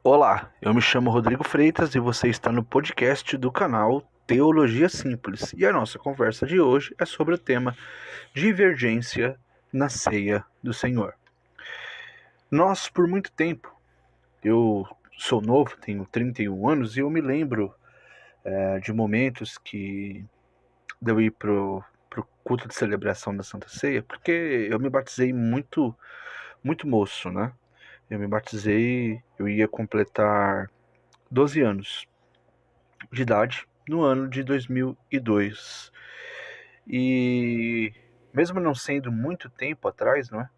Olá, eu me chamo Rodrigo Freitas e você está no podcast do canal Teologia Simples. E a nossa conversa de hoje é sobre o tema divergência na ceia do Senhor. Nós, por muito tempo, eu sou novo, tenho 31 anos e eu me lembro de momentos que eu ir pro culto de celebração da Santa Ceia, porque eu me batizei muito moço, né? Eu me batizei, eu ia completar 12 anos de idade no ano de 2002. E mesmo não sendo muito tempo atrás, não é?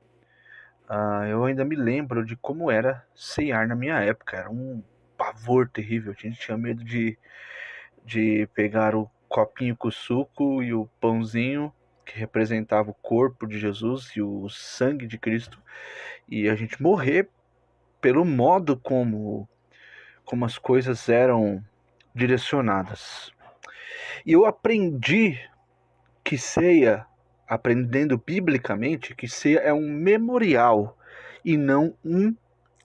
Eu ainda me lembro de como era ceiar na minha época. Era um pavor terrível. A gente tinha medo de pegar o copinho com suco e o pãozinho que representava o corpo de Jesus e o sangue de Cristo, e a gente morrer pelo modo como as coisas eram direcionadas. E eu aprendi que ceia, aprendendo biblicamente, que ceia é um memorial e não um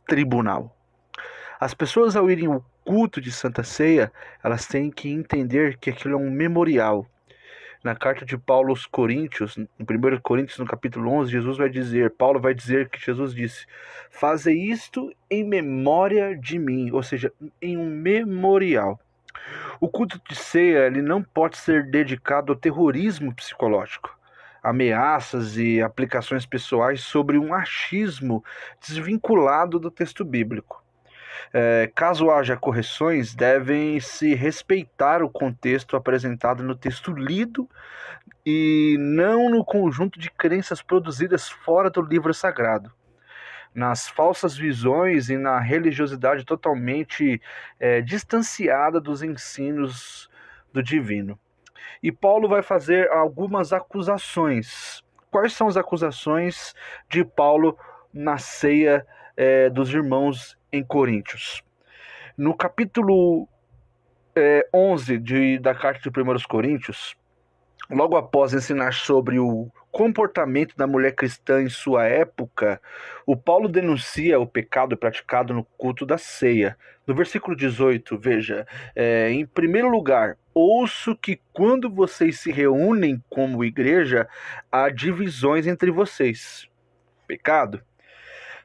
tribunal. As pessoas, ao irem ao culto de Santa Ceia, elas têm que entender que aquilo é um memorial. Na carta de Paulo aos Coríntios, em 1 Coríntios, no capítulo 11, Paulo vai dizer que Jesus disse: "Faze isto em memória de mim", ou seja, em um memorial. O culto de ceia ele não pode ser dedicado ao terrorismo psicológico, ameaças e aplicações pessoais sobre um achismo desvinculado do texto bíblico. Caso haja correções, devem-se respeitar o contexto apresentado no texto lido e não no conjunto de crenças produzidas fora do livro sagrado, nas falsas visões e na religiosidade totalmente distanciada dos ensinos do divino. E Paulo vai fazer algumas acusações. Quais são as acusações de Paulo na ceia dos irmãos em Coríntios? No capítulo 11 da carta de 1 Coríntios, logo após ensinar sobre o comportamento da mulher cristã em sua época, o Paulo denuncia o pecado praticado no culto da ceia. No versículo 18, veja, em primeiro lugar, ouço que quando vocês se reúnem como igreja, há divisões entre vocês. Pecado.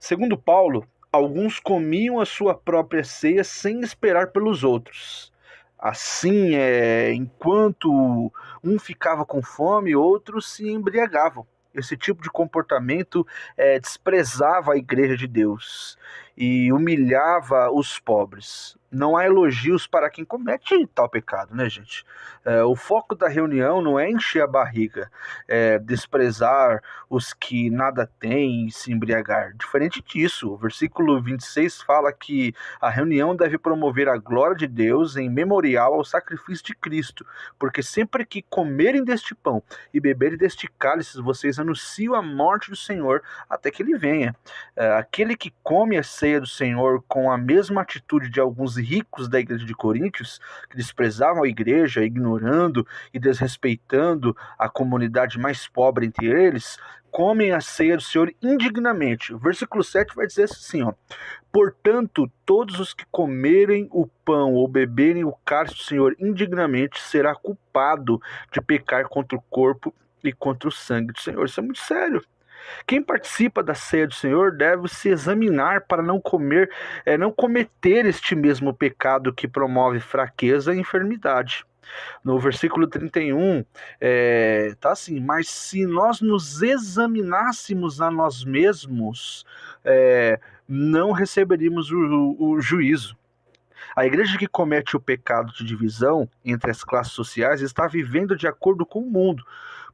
Segundo Paulo, alguns comiam a sua própria ceia sem esperar pelos outros. Assim, enquanto um ficava com fome, outros se embriagavam. Esse tipo de comportamento desprezava a igreja de Deus e humilhava os pobres. Não há elogios para quem comete tal pecado, né, gente? O foco da reunião não é encher a barriga, desprezar os que nada têm e se embriagar. Diferente disso, o versículo 26 fala que a reunião deve promover a glória de Deus em memorial ao sacrifício de Cristo, porque sempre que comerem deste pão e beberem deste cálice, vocês anunciam a morte do Senhor até que ele venha. Aquele que come a ceia do Senhor com a mesma atitude de alguns ricos da igreja de Coríntios, que desprezavam a igreja, ignorando e desrespeitando a comunidade mais pobre entre eles, comem a ceia do Senhor indignamente. O versículo 7 vai dizer assim, ó: "Portanto, todos os que comerem o pão ou beberem o cálice do Senhor indignamente será culpado de pecar contra o corpo e contra o sangue do Senhor." Isso é muito sério. Quem participa da ceia do Senhor deve se examinar para não cometer este mesmo pecado que promove fraqueza e enfermidade. No versículo 31, tá assim: "Mas se nós nos examinássemos a nós mesmos, não receberíamos o juízo." A igreja que comete o pecado de divisão entre as classes sociais está vivendo de acordo com o mundo.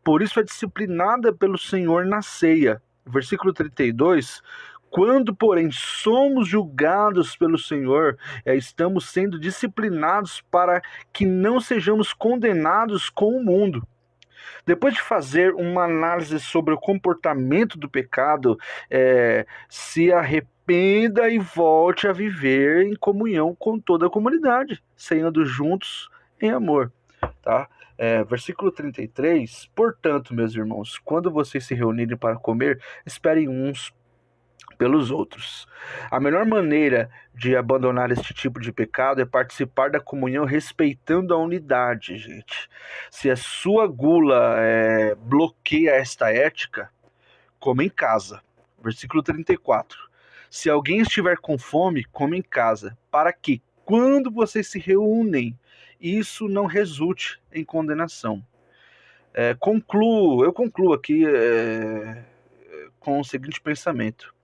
Por isso é disciplinada pelo Senhor na ceia. Versículo 32: "Quando, porém, somos julgados pelo Senhor, estamos sendo disciplinados para que não sejamos condenados com o mundo." Depois de fazer uma análise sobre o comportamento do pecado, se arrependa e volte a viver em comunhão com toda a comunidade, ceando juntos em amor. Tá? Versículo 33: "Portanto, meus irmãos, quando vocês se reunirem para comer, esperem uns pelos outros. A melhor maneira de abandonar este tipo de pecado é participar da comunhão respeitando a unidade, gente. Se a sua gula bloqueia esta ética, coma em casa. Versículo 34. Se alguém estiver com fome, coma em casa, para que, quando vocês se reúnem, isso não resulte em condenação. Eu concluo aqui com o seguinte pensamento.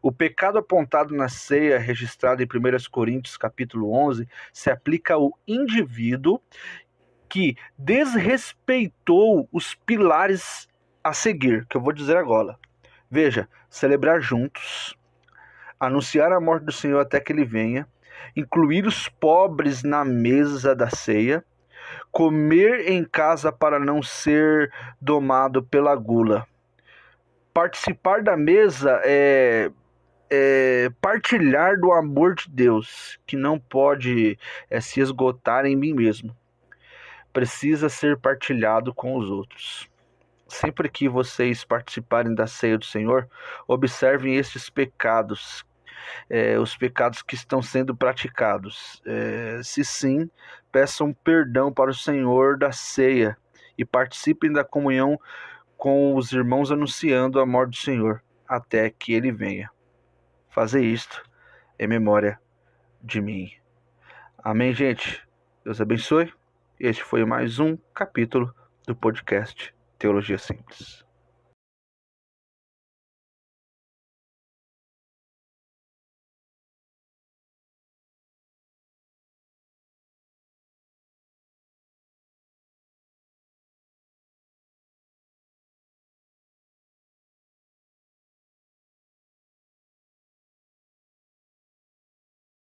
O pecado apontado na ceia, registrado em 1 Coríntios capítulo 11, se aplica ao indivíduo que desrespeitou os pilares a seguir, que eu vou dizer agora. Veja, celebrar juntos, anunciar a morte do Senhor até que ele venha, incluir os pobres na mesa da ceia, comer em casa para não ser domado pela gula. Participar da mesa é partilhar do amor de Deus, que não pode se esgotar em mim mesmo. Precisa ser partilhado com os outros. Sempre que vocês participarem da ceia do Senhor, observem estes pecados, os pecados que estão sendo praticados. Se sim, peçam perdão para o Senhor da ceia e participem da comunhão com os irmãos anunciando a morte do Senhor até que ele venha. Fazer isto em memória de mim. Amém, gente? Deus abençoe. Este foi mais um capítulo do podcast Teologia Simples.